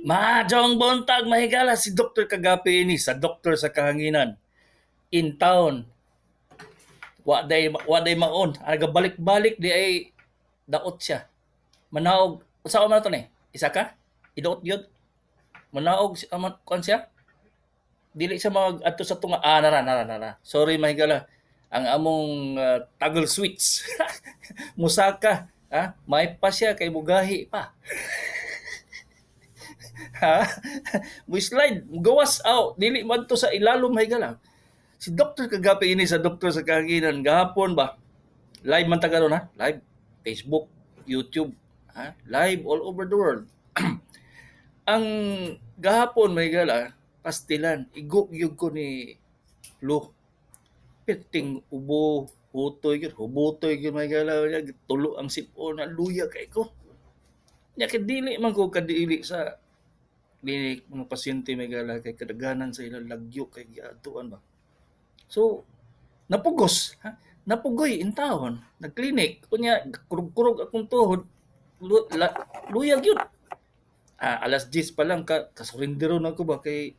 Mahadong buntag mahigala si Dr. Kagapi ini sa doktor sa kahanginan. In town. Wa day maon. Aga balik-balik di ay daot siya. Manaog. Usa man to ni? Isa ka? Idaot gyud. Manaog si kuan siya. Dili siya mag adto sa tunga. Nara. Sorry mahigala. Ang among toggle switch. Musaka. May pa siya kay mugahi pa. Ha? Slide, gawas out, dili man to sa ilalom mahigala. Si Dr. Kagapi ini sa doktor sa kahanginan gahapon ba? Live man ta karon ha? Live Facebook, YouTube, live all over the world. Ang gahapon mahigala, pastilan, iguk-yug ko ni flu. Piting ubo, hubutoy gyud mahigala, tulo ang sipon na luya kay ko. Nya dili man ko kadili sa klinik mga pasyente may gala kay kadaghanan sa ilang lagyo kay giadtuan ba. So napugos, napugoy in taon, nagklinik kunya kurog-kurog akong tuhod, luyag yun. Alas 10 pa lang kasurindero na ko ba kay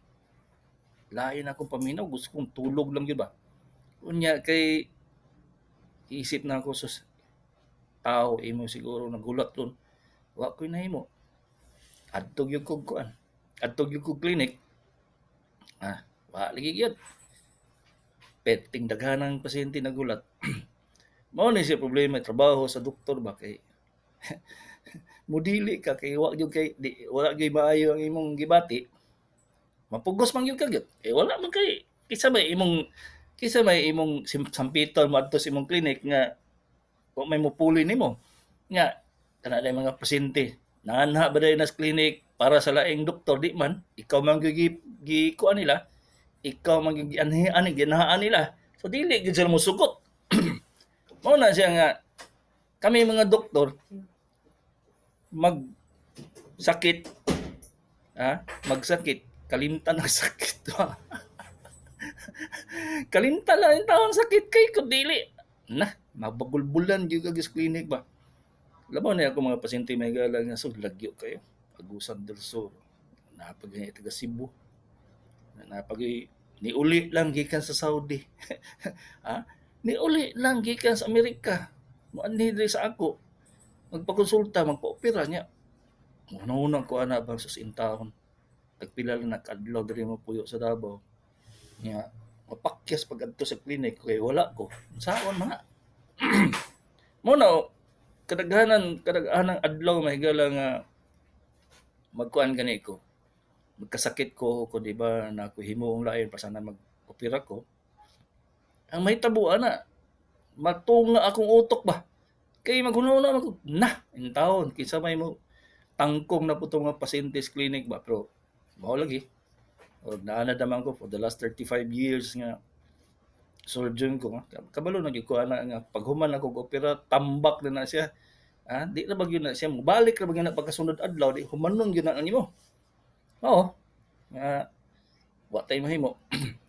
lain akong paminaw, gusto kong tulog lang yun ba. Kunya kay isip na ako sus tao imo siguro nagulat doon. Wa ko nahimo. Adtog yung kog kuan. Adtog yung kog klinik. Wa lagi gyud. Peting daghanang pasyente nagulat. Mao ni siya problema trabaho sa doktor ba kay mudili ka kay wa gyud kay wala gyud maayo ang imong gibati. Mapugos man gyud ka gyud. Wala man kay kisa may imong sampiton mo adto sa imong klinik nga wa may mupuli nimo. Nga kana day mga pasyente nanganha ba day nas klinik para sa laing doktor di man ikaw man gi kuan nila ikaw man ginahaan nila so dili gyud sila mosugot. Mao na siya nga kami mga doktor magsakit kalimtan ang sakit. Kalimtan lang yung taon sakit kay ko dili na mabagulbulan gyud kag sa klinik ba. Labaw na ako mga pasyente may gala nga so lagyo kayo. Agusan del Sur. Napag taga Cebu. Napag niuli lang gikan sa Saudi. Niuli lang gikan sa Amerika. Muanhi diri sa ako. Magpakonsulta, magpa-opera niya. Una-una ko ana bang sus intahon. Tagpila lang nakadlaw diri mo puyo sa Davao. Nya mapakyas pag adto sa klinik kay wala ko. Saon mga. Mo na kadaghanan adlaw mahigala nga magkuan gani ko. Magkasakit ko di ba na ako himuong lain pa sana mag-opera ko. Ang mahitabo ana matunga akong utok ba. Kay maghuna-una ako in taon kinsa may mo tangkong na puto nga pasyente sa clinic ba pero mao lagi. O naana naman ko for the last 35 years nga surgeon ko kabalo na gyud ko ana nga paghuman ako opera tambak na siya. Di na bagyo na siya mobalik na bagyo na pagkasunod adlaw di humanon gyud na nimo. Oo. Wa tay mahimo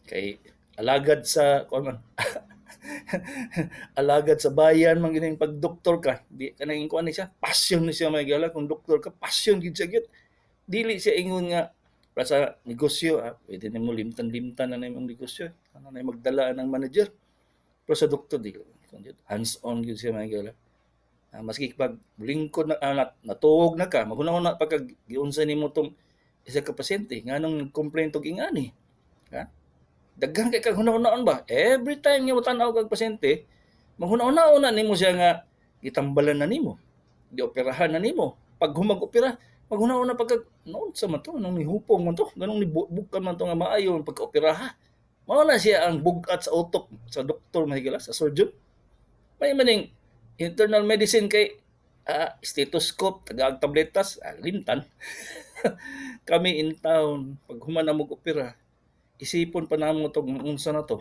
kay alagad sa kuan man. Alagad sa bayan man gining pagdoktor ka. Di ka nang kuan ni siya. Passion ni siya may gala kung doktor ka, passion gyud siya gyud. Dili siya ingon nga para sa negosyo, pwede nimo limtan-limtan na imong negosyo. Ano na magdala ng manager. Pero sa doktor di hands-on gyud siya may gala. Maski pag lingkod na natuog na ka, maghuna-una pagka giunsa nimo tong isa ka pasyente nganong complaint og ingani. Daghan kay kag hunahunahon ba? Every time nga motanaw kag pasyente, maghuna-una nimo siya nga gitambalan na nimo. Gioperahan na nimo. Pag humag-opera, maghuna-una pagka noon sa man to, nang nihupong man to, ganong nibukan man to nga maayo pagka-operaha. Mao na siya ang bugat sa utok sa doktor mahigala sa surgeon. May maning internal medicine kay stethoscope, tagag tabletas, limtan. Kami in town, pag human na mag-opera, isipon pa namo tong unsa na to.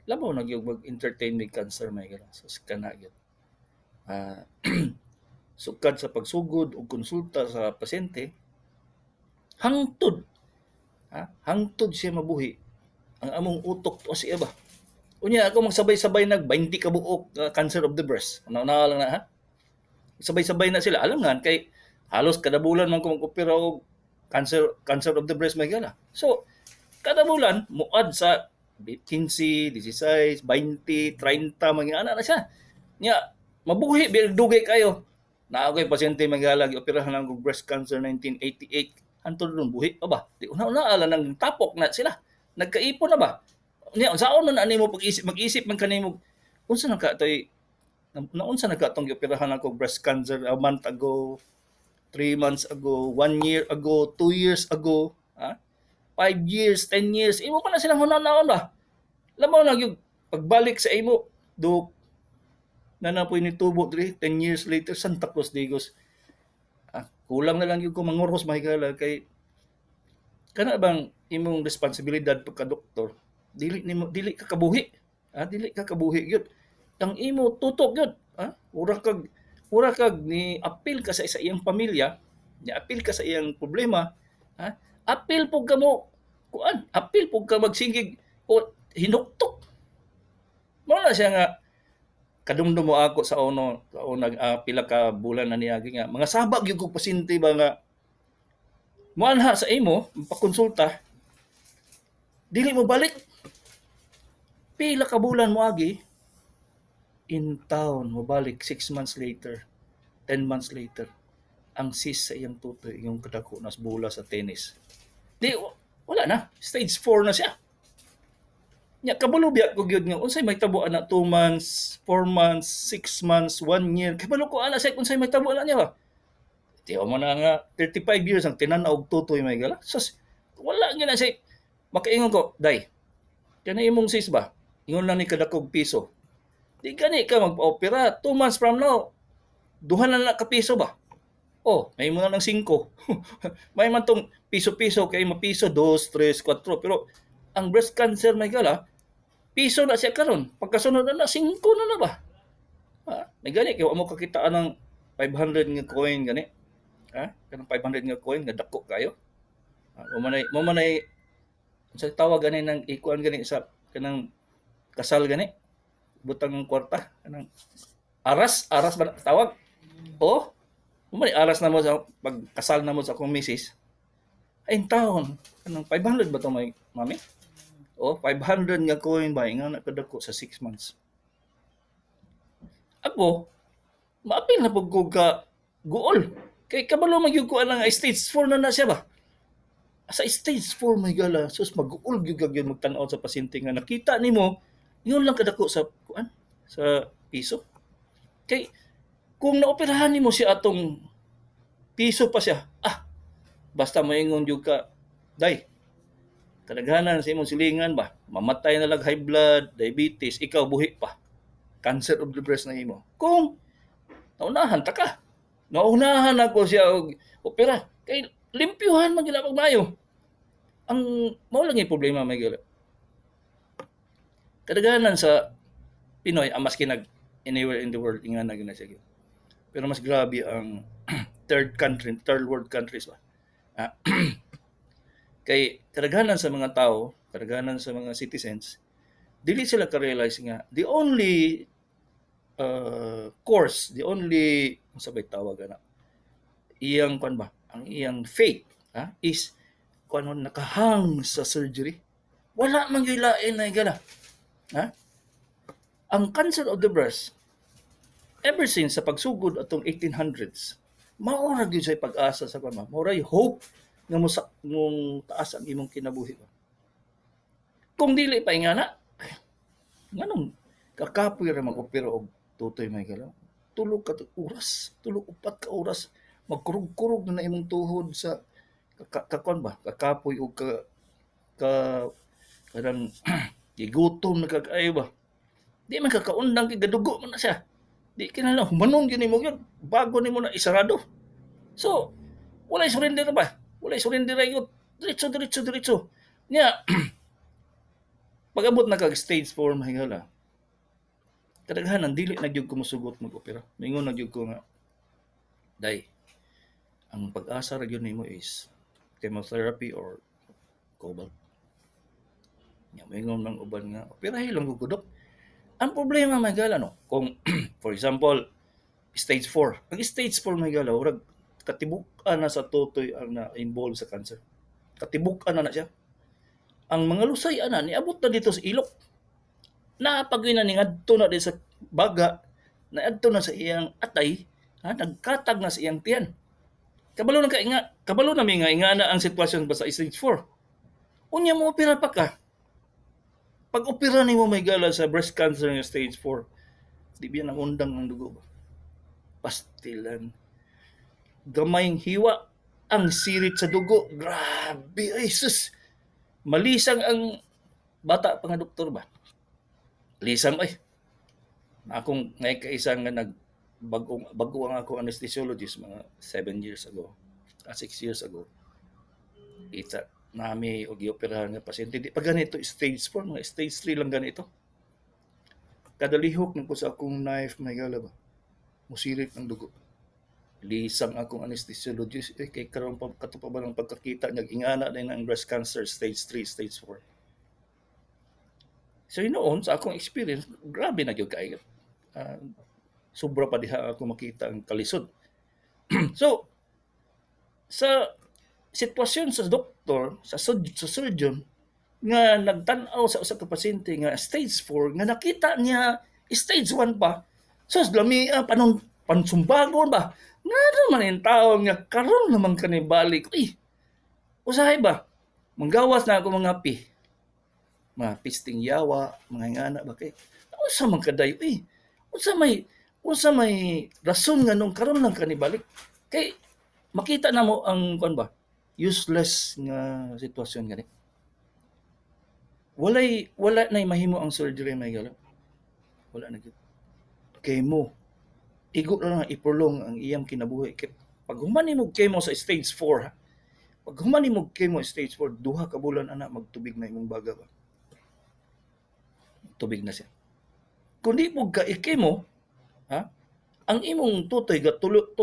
Labaw na gyud mag-entertain with cancer may gala. So kana gyud. Sukad sa pagsugod o konsulta sa pasyente, hangtod. Hangtod siya mabuhi. Ang among utok to siya ba. Unya ako magsabay-sabay nag 20 ka buok cancer of the breast. Ano lang na sabay-sabay na sila. Alam nga, kay halos kada bulan man ko mag-opera og cancer of the breast may gala. So, kada bulan, muad sa 15, 16, 20, 30, mga anak na siya. Nya, mabuhi, dugay kayo. Naagoy pasyente magala, operahan ng breast cancer 1988. Hantod nun, buhi pa ba? Di una-una, ala nang tapok na sila. Nagkaipon na ba? Nya, saan man ani mo pag-isip, mag-isip man kanimo, unsa na ka toy naunsa na ka tong operahan ako breast cancer a month ago, 3 months ago, 1 year ago, 2 years ago, ha? 5 years, 10 years, imo pa na silang hunanaon ba? Lamaw lang yung pagbalik sa imo, do na napoy ni tubo diri 10 years later Santa Cruz Digos. Kulang na lang yung kung manguros mahigala kay kana bang imong responsibilidad pagka doktor, dili ka kabuhi. Dili ka kabuhi gyud. Ang imo tutok gyud, ura kag ni apil ka sa iyang pamilya, ni apil ka sa iyang problema, apil pug kamo apil pug ka magsingig o hinuktok. Mao na siya nga kadumdum mo ako sa unang pila ka bulan na niagi nga mga sabag gyud kog pasyente ba nga moanha sa imo pakonsulta dili mo balik pila ka bulan mo agi in town mo balik 6 months later, 10 months later ang sis sa iyang tutoy yung kadako nas bola sa tennis. Di wala na, stage 4 na siya. Nya kabulubya ko gyud nga unsay may tabo ana 2 months, 4 months, 6 months, 1 year. Kabalo ko ana say unsay may tabo ana niya ba. Di mo na nga 35 years ang tinan-aw og tutoy may gala. Sus wala gyud na say makaingon ko, day. Kanay imong sis ba? Ingon lang ni kadakog piso. Di gani ka magpa-opera 2 months from now. Duha na ka piso ba? Oh, may mo na ng 5. May man tong piso-piso kay mapiso 2, 3, 4 pero ang breast cancer may gala piso na siya karon. Pagkasunod na 5 na ba? May gani kay mo kakitaan ng 500 nga coin gani. Kanang 500 nga coin nga dako kayo. Mo manay sa tawag gani ng ikuan gani sa kanang kasal gani. Butang kwarta kanang aras ba tawag? Oh, mo manay aras na mo sa pagkasal na mo sa akong misis. Ay taon kanang 500 ba to may mami? 500 nga coin ba nga nakadako sa 6 months. Ako, maapil na pag ka guol. Kay kabalo magyud ko anang stage 4 na siya ba? Sa stage 4 may gala, sus mag-guol gyud kag magtan-aw sa pasyente nga nakita nimo, yun lang kadako sa sa piso. Kay kung naoperahan nimo siya atong piso pa siya, basta maingon jud ka, day, kadaghanan sa imong silingan ba, mamatay na lang high blood, diabetes, ikaw buhi pa. Cancer of the breast na imo. Kung naunahan ta ka. Naunahan ako siya og opera. Kay limpyuhan man gila mayo. Ang mao lang yung problema may gila. Kadaghanan sa Pinoy maski nag anywhere in the world ingan na gina siya. Pero mas grabe ang third world countries ba. Kay kadaghanan sa mga tao, kadaghanan sa mga citizens, dili sila ka-realize nga the only course, the only sabay tawag ana. Iyang kuan ba? Ang iyang faith is kuan nakahang sa surgery. Wala man gyud lain na gala. Ang cancer of the breast ever since sa pagsugod atong 1800s, maura gyud say pag-asa sa kuan, maura hope nga mong taas ang imong kinabuhi. Kung dili pa ingana, nganong kakapoy ra mag-opera og tutoy may galaw. Tulog ka oras, 3-4 ka oras, magkurog-kurog na imong tuhod sa kakon ba, kakapoy og kanang gigutom na kag-ayo ba. Di man kakaundang kay gadugo man na siya. Di kinahanglan humanon gyud nimo gyud bago nimo na isarado. So, walay surrender ba? Walay surrender gyud. Diretso. Nya pag-abot na kag stage 4 mahigala. Kadaghanan dili na gyud ko mosugot mag-opera. Mingon na gyud ko nga day. Ang pag-asa ra gyud nimo is chemotherapy or cobalt. Nya mingon nang uban nga operahi lang ko dok. Ang problema mahigala no, kung for example Stage 4. Ang stage 4 may galaw, rag katibuk-an na sa tutoy ang na-involve sa cancer. Katibuk-an na siya. Ang mga lusay ana niabot na dito sa ilok. Napagwin na ni ngadto na di sa baga, naadto na sa iyang atay, nagkatag na sa iyang tiyan. Kabalo na mi nga inga na ang sitwasyon ba sa stage 4. Unya mo opera pa ka. Pag opera nimo may gala sa breast cancer nga stage 4, di biya nang undang ang dugo ba? Pastilan. Gamayng hiwa ang sirit sa dugo. Grabe, ay sus. Malisang ang bata pa nga doktor ba? Lisang ay. Akong ngay kaisa nga bago ang ako anesthesiologist mga 7 years ago. 6 years ago. Ita nami og gioperahan nga pasyente di pa ganito stage 4 mga stage 3 lang ganito. Kada lihok nang ko sa akong knife may gala ba. Musirit ang dugo. Lisang akong anesthesiologist kay karon pa kato pa ba ng pagkakita niya ingana din ang breast cancer stage 3 stage 4. So noon sa akong experience grabe na gyud kay sobra pa diha ako makita ang kalisod. So sa sitwasyon sa doktor sa surgeon nga nagtan-aw sa usa ka pasyente nga stage 4 nga nakita niya stage 1 pa sus lami pansumbagon ba nga naman yung tao nga karon naman kanibalik usahay ba manggawas na ako mga pisting yawa mga ingana ba kay unsa man kadayo unsa may rason nga nung karon lang kanibalik kay makita na mo ang kuan ba useless nga sitwasyon gani wala na mahimo ang surgery may gala wala na gyud chemo igo na lang iprolong ang iyang kinabuhi kay pag human nimo chemo sa stage 4 ha pag human nimo chemo stage 4 duha ka bulan ana magtubig na imong baga ba tubig na siya kun di mo ka i-chemo ha ang imong tutoy ga tulo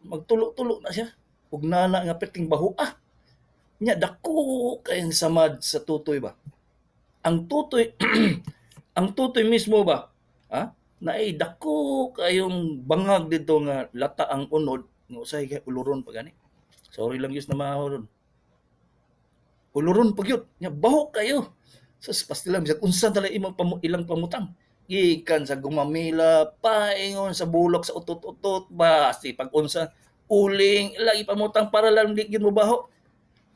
magtulo-tulo na siya ug nana nga perting baho nya dako kayang samad sa tutoy ba ang tutoy ang tutoy mismo ba naay dako kayong bangag dito nga lata ang unod nga usay kay uluron pa gani sorry lang yus na mahawon uluron pa gyud nya baho kayo sus pastilang bisag unsa tala imong ilang pamutang gikan sa gumamila paingon sa bulok sa utot-utot basti pag unsa uling lagi pamutang para lang di gyud mo baho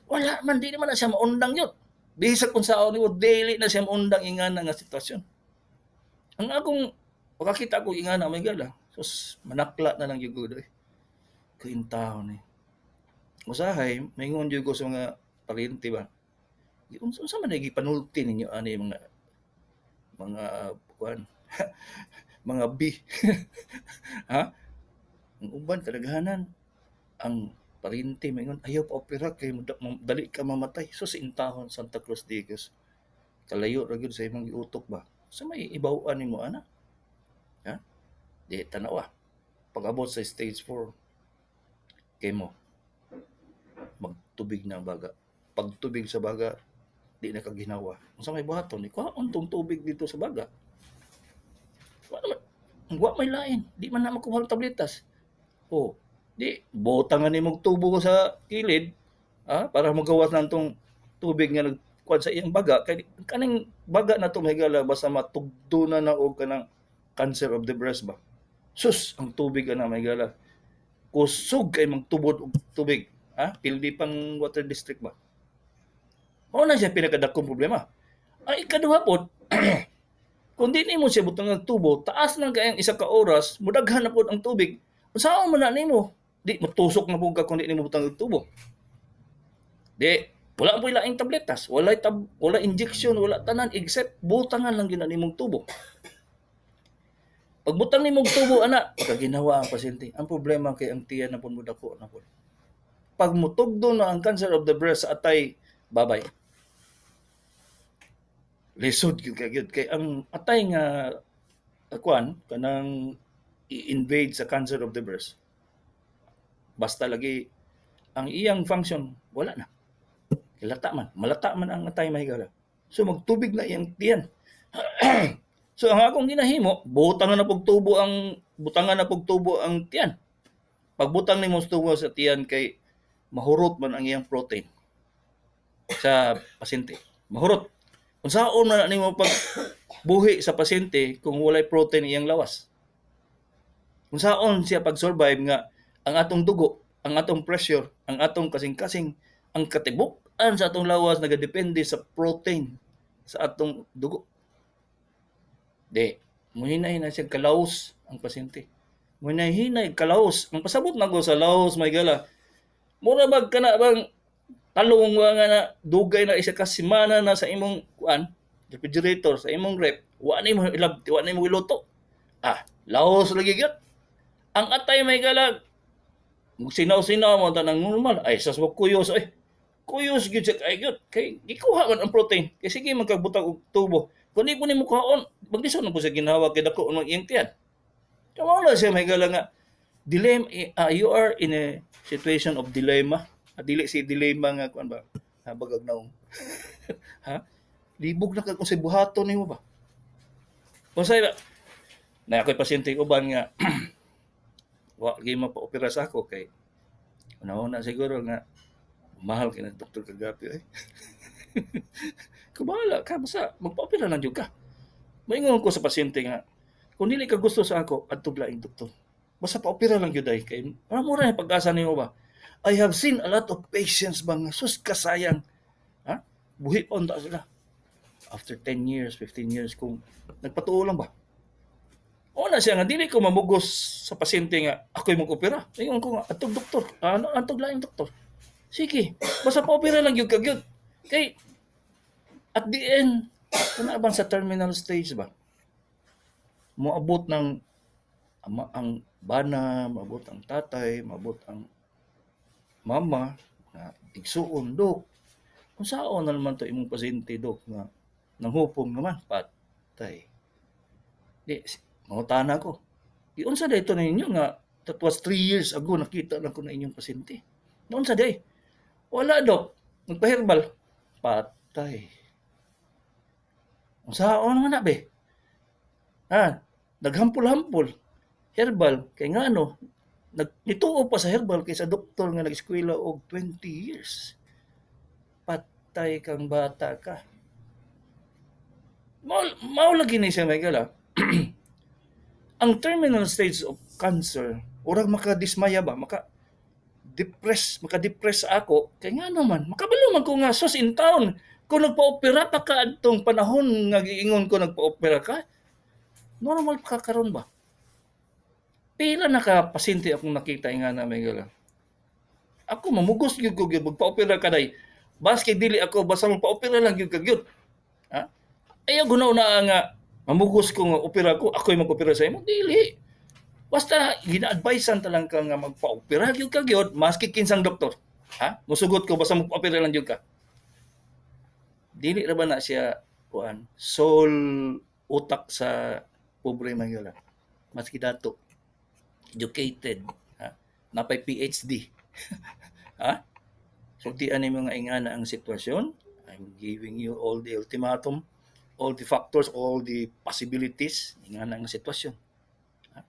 wala man di naman na siya maundang yun bisag kung saan nimo daily na siya maundang ingana nga sitwasyon ang akong pagkakita ko ingana may gala sus manakla na lang gyud ko kaintaw ni usahay maingon gyud ko sa mga paryente ba unsa man gipanulti ninyo ani mga kuan mga B ha ang uban kadaghanan ang paryente maingon ayaw pa opera kay dali ka mamatay so intahon Santa Cruz Digos kalayo ra gyud sa imong giutok ba sa may ibaw-an nimo ana ha di tanawa pag-abot sa stage 4 chemo magtubig na ang baga pagtubig sa baga di na kaginawa unsa may buhaton ikuhaon tong tubig dito sa baga wa may lain di man na makuha tabletas di botangan nimong tubo sa kilid para magawas na tong tubig nga nagkuan sa iyang baga kay kaning baga na to mahigala basta matugdo na og kanang cancer of the breast ba sus ang tubig ana mahigala kusog kay magtubod og tubig pildi pang water district ba mao na siya pinakadakong problema ay ikaduha pod kung di nimo siya butang ng tubo taas lang kay ang isa ka oras mudaghan na pod ang tubig unsaon man na nimo di matusok na po ka kung di nimo butang og tubo di wala po ilaing tabletas wala injection wala tanan except butangan lang gina nimong tubo pag butang nimong tubo ana pagkaginawa ang pasyente ang problema kay ang tiyan na pud mudako na pud pag mutugdo na ang cancer of the breast sa atay babay lisod gyud kay ang atay nga kuan kanang i-invade sa cancer of the breast basta lagi ang iyang function wala na malata man ang atay mahigala so magtubig na iyang tiyan so ang akong ginahimo butangan na pag tubo ang butangan na pog tubo ang tiyan. Pagbutang nimo sa tubo sa tiyan kay mahurot man ang iyang protein sa pasyente. Mahurot. Unsaon man nimo pag buhi sa pasyente kung walay protein iyang lawas? Unsaon siya pag-survive nga ang atong dugo, ang atong pressure, ang atong kasing-kasing, ang katibuk-an sa atong lawas nagadepende sa protein sa atong dugo. Di, muhinay na siya kalaos ang pasyente. Muhinay kalaos. Ang pasabot na ko sa laos, may gala. Mura bag ka na bang talong nga na dugay na isa ka semana na sa imong kuan, refrigerator, sa imong rep, wa na mo ilab, wa na mo iluto. Laos lagi gyud. Ang atay may gala, sinaw-sinaw mo tanang normal. Ay, sas mo kuyos. Ay, kuyos gyud siya kay gyud. Kay gikuha man ang protein. Kay sige magkagbutang og tubo. Kung di po ni mo kaon, magdison na po siya ginawa kay dako ng iyang tiyan. Kaya na siya may gala nga, dilemma, you are in a situation of dilemma. Dili si dilemma nga kuan ba? Bagag naong. Ha? Libog na kung sa buhaton nimo ba? Kung sa na ako'y pasyente ko ba nga wa gyud mapa-opera sa ako kay una siguro nga mahal kay na doktor kagabi ay. Kubala ka basta magpa-opera lang jud ka. Maingon ko sa pasyente nga kung dili ka gusto sa ako adtong laing doktor. Basta pa-opera lang jud ay kay mura na pag-asa nimo ba? I have seen a lot of patients bang sus kasayang. Ha? Buhi pa unta sila. After 10 years, 15 years kung nagpatuo lang ba? Una siya nga dili ko mamugos sa pasyente nga ako'y mag-opera. Ingon ko nga atong doktor, atong laing doktor. Sige, basta pa-opera lang gyud kagyud. Kay at the end, kana bang sa terminal stage ba? Moabot ng ang bana, maabot ang tatay, maabot ang mama na igsuon, dok. Kung saan na naman to imong pasyente, dok, nga nanghupong naman, patay. Di, mangutana ko. Di unsa dayto na ninyo nga that was 3 years ago nakita lang ko na inyong pasyente. Noon sa day. Wala, dok. Magpa-herbal. Patay. Kung saan naman na, be? Naghampol-hampol. Herbal. Kay nga ano, nituo pa sa herbal kaysa doktor nga nag-eskwela og 20 years. Patay kang bata ka. Mao lagi ni siya may gala. Ang terminal stage of cancer, urang makadismaya ba, maka-depress ako, kaya nga naman, makabalo man ko nga, sus in town, kung nagpa-opera pa ka atong panahon nga giingon ko nagpa-opera ka, normal pa karon ba? Pila na ka pasyente akong nakita nga na may gala. Ako mamugos gyud ko gyud magpa-opera ka day. Baski dili ako basta magpa-opera lang gyud kagyud. Ha? Ayaw gunaw na nga mamugos ko nga opera ko, ako'y mag-opera sa imo. Dili. Basta gina-advisean talang ka nga magpa-opera gyud kagyud maski kinsang doktor. Ha? Musugot ko basta magpa-opera lang gyud ka. Dili ra ba na siya kuan soul utak sa pobre Manila. Maski dato educated, ha? Napay PhD. Ha? Sultian ni mga ingana ang sitwasyon. I'm giving you all the ultimatum, all the factors, all the possibilities ingana ang sitwasyon. Ha?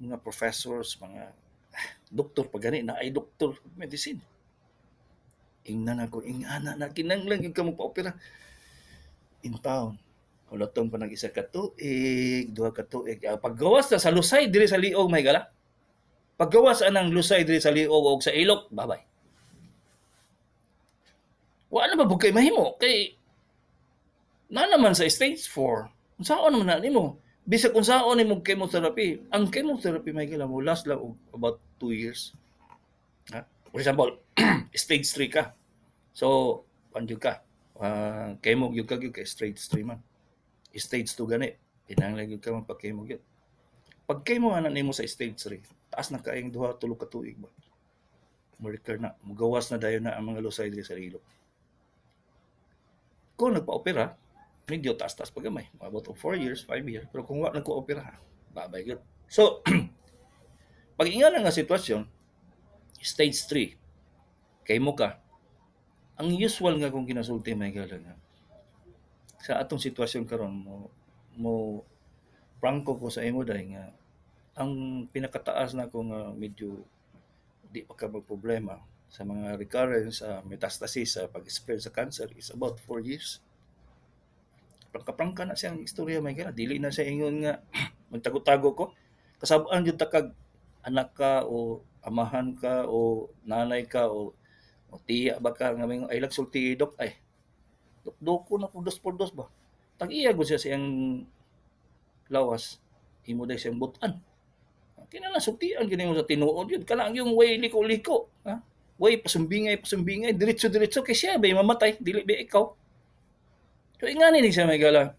Mga professors, mga doktor pa gani na ay doktor medicine. Ingnan ako, ingana na kinanglang yung ka magpa-opera in town. Ulatong pa nag-isa ka tuig, duha ka tuig. Paggawas na sa lusay diri sa liog may gala. Paggawas anang lusay diri sa liog o sa ilok, babay. Wa na ba bugkay mahimo kay na naman sa stage 4. Unsaon naman na nimo? Bisag unsaon nimo chemotherapy. Ang chemotherapy may gala mo last lang about 2 years. Ha? For example, stage 3 ka. So, panjud ka. Chemo gyud ka gyud kay stage 3 man. Stage 2 gani. Kinahanglan gyud ka magpa-chemo gyud. Pag chemo ana nimo sa stage 3, taas na kaayong 2-3 ka tuig ba. Mo-recur na, mugawas na dayon na ang mga lusay diri sa ilok. Kung nagpa-opera, medyo taas-taas pa gamay. About 4 years, 5 years. Pero kung wala nagpa-opera, babay gyud. So, pag ingana nga sitwasyon, stage 3, chemo ka. Ang usual nga kung ginasulti may gala nga. Sa atong sitwasyon karon mo prangko ko sa imo dahil nga ang pinakataas na ko nga medyo di pa ka magproblema sa mga recurrence sa metastasis sa pag-spread sa cancer is about 4 years. Prangka-prangka na siyang istorya may kana dili na siya ingon nga magtago-tago ko. Kasabaan jud ta kag anak ka o amahan ka o nanay ka o tiya ba ka nga may ay sulti dok ay dok na po dos por dos ba. Tag-iya gud siya siyang lawas imo day siyang butan. Kinahanglan sultian gini mo sa tinuod yun. Kanang yung way liko-liko, ha? Way pasumbingay, diretso-diretso kay siya bay mamatay, dili ba ikaw. So ingani ni siya may gala.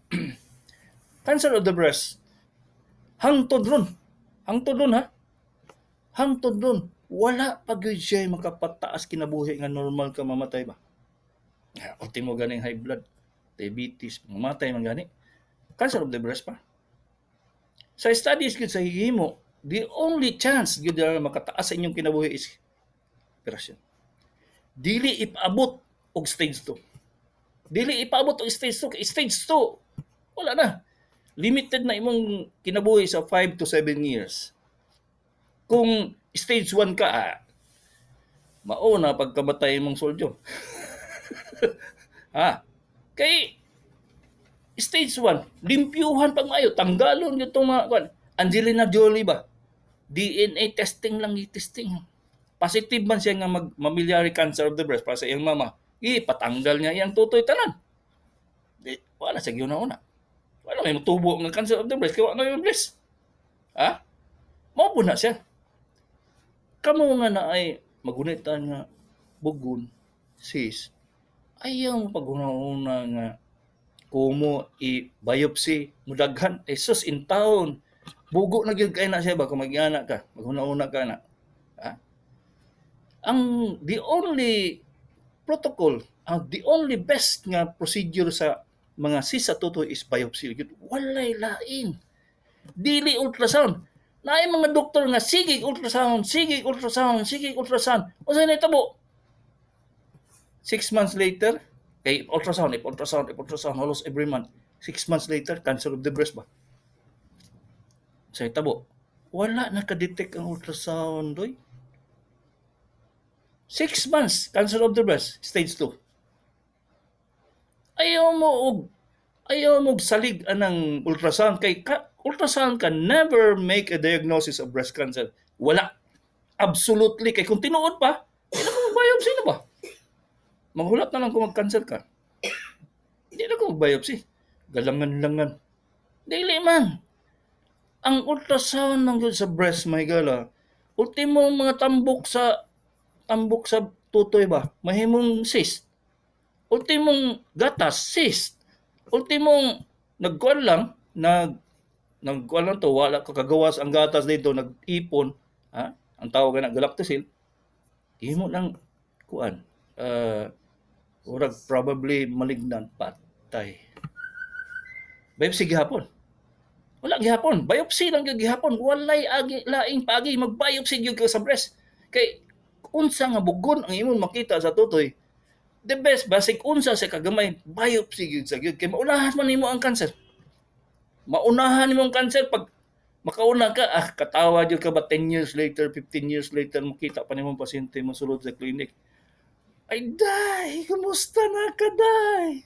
Cancer of the breast. Hangtod ron. Hangtod ron ha. Hangtod ron. Wala pa gyud siya makapataas kinabuhi nga normal ka mamatay ba. Ultimo ganing high blood, diabetes, mamatay man gani. Cancer of the breast pa. Sa studies gyud sa hihimo, the only chance gyud na makataas sa inyong kinabuhi is operasyon. Dili ipaabot og stage 2. Dili ipaabot og stage 2. Stage 2, wala na. Limited na imong kinabuhi sa 5 to 7 years. Kung stage 1 ka, mao na pagkamatay mong soldier. Kay stage 1, limpyuhan pag maayo, tanggalon yung itong mga, Angelina Jolie ba? DNA testing lang i-testing. Positive man siya nga mammillary cancer of the breast para sa iyang mama. Patanggal niya iyang tutoy tanan. Wala siya una. Wala may matubo ng cancer of the breast, kaya wala may breast. Mao na siya. Kamo nga na ay magunitan nga bugon, sis, ayaw mo pag-una nga kumo i-biopsy mo daghan sus in town bugo na gyud kay na siya ba kung mag-ana ka maghuna-una ka na ang the only protocol the only best nga procedure sa mga sis sa tutoy is biopsy gyud walay lain dili ultrasound naay mga doktor nga sige ultrasound usa na itabo 6 months later kay ultrasound halos every month. 6 months later, cancer of the breast ba? Sa itabo, wala nakadetect ang ultrasound, doy. 6 months, cancer of the breast, stage 2. Ayaw mo salig anang ultrasound kay ultrasound can never make a diagnosis of breast cancer. Wala. Absolutely. Kay kung tinuod pa, hindi ko mag-biopsy na ba? Maghulat na lang kung mag-cancer ka. Hindi na ko mag-biopsy. Galangan-langan. Dili man. Ang ultrasound ng sa breast, may gala, ultimo mga tambok sa tutoy ba? Mahimong cyst. Ultimong gatas, cyst. Ultimong nagkuan lang, nagkuan lang to, wala kakagawas ang gatas dito, nag-ipon, ang tawag na galactosil, himo lang kuan. Urag probably malignant patay. Biopsy gihapon. Wala gihapon. Biopsy lang gyud gihapon. Walay laing paagi mag-biopsy gyud ka sa breast. Kay unsa nga bugon ang imong makita sa tutoy. The best basic unsa sa kagamay biopsy gyud sa gyud kay maunahan man nimo ang cancer. Maunahan nimo ang cancer pag makauna ka katawa gyud ka ba 10 years later, 15 years later makita pa nimo pasyente mo sulod sa clinic. Ay, day, kumusta na ka, day?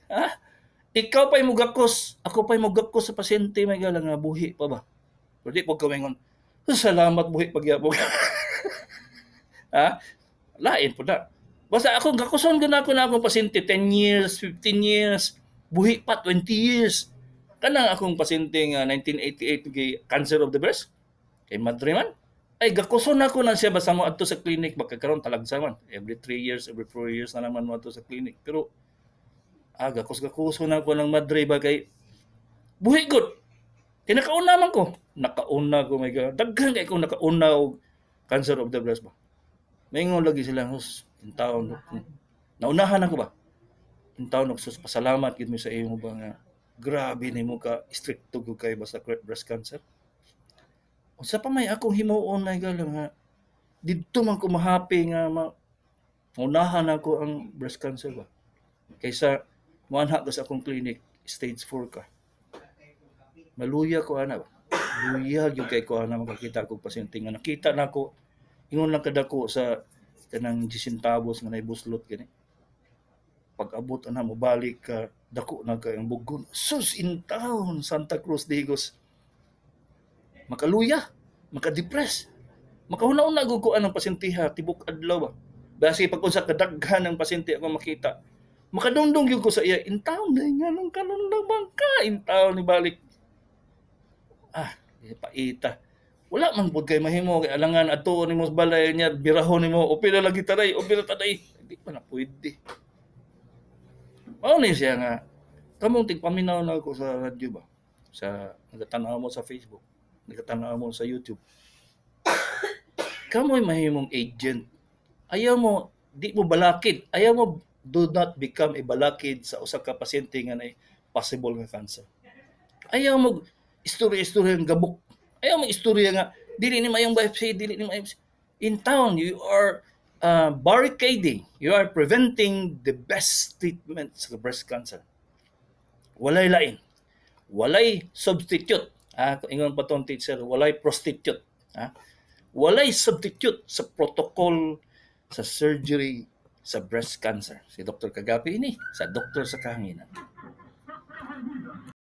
Ikaw pa'y mugakos, ako pa'y mugakos sa pasyente, may gala nga, buhi pa ba? Pero di po kawengon, salamat buhi pagyapog. Lain po na. Basta akong gakuson na akong pasyente, 10 years, 15 years, buhi pa, 20 years. Kanang akong pasyente nga 1988 kay cancer of the breast, kay Madre man, ay gakuson ako na siya basta mo adto sa clinic magkakaroon talagsaman every 3 years every 4 years na naman mo adto sa clinic pero gakuson ako ng Madre ba kay buhi good kinakauna man ko nakauna ko may daghan kay ko nakauna og cancer of the breast ba maingon lagi sila in taon naunahan ako ba in taon og pasalamat gid mi sa imo ba nga grabe nimo ka stricto gud kay basta breast cancer. Sa pa may akong himuon na gala nga didto man ko mahapi nga maunahan ako ang breast cancer ba kaysa muanha ka sa akong clinic stage 4 ka maluya ko ana ba Luya yung kay ko na makakita ko pasyente nga nakita nako ingon lang kadako sa kanang 10 centavos nga naibuslot gani. Pag abot ana mo balik ka dako na kay ang bugon. Sus in town Santa Cruz de Higos. Makaluya, makadepress. Makahuna-una gud ko anang pasyentiha tibok adlaw ba. Basi pag unsa kadaghan ng pasyente ako makita. Makadungdong gyud ko sa iya in town na nga nung kanon na bangka in town ni balik. Paita. Wala man pud kay mahimo kay alangan adto nimo sa balay niya birahon nimo o pila lagi taday o pila taday. Di pa na pwede. Mao ni siya nga kamong tigpaminaw na ako sa radyo ba. Sa nagatanaw mo sa Facebook, nagatanaw mo sa YouTube. Kamoy mahimong agent. Ayaw mo di mo balakid. Ayaw mo do not become a balakid sa usa ka pasyente nga nay possible nga cancer. Ayaw mo istorya-istorya ng gabok. Ayaw mo istorya nga dili ni mayong biopsy, dili ni mayong in town you are barricading. You are preventing the best treatment sa breast cancer. Walay lain. Walay substitute. Kung ingon pa tong teacher, walay prostitute. Walay substitute sa protocol sa surgery sa breast cancer. Si Dr. Kagapi ini, sa doktor sa kahanginan.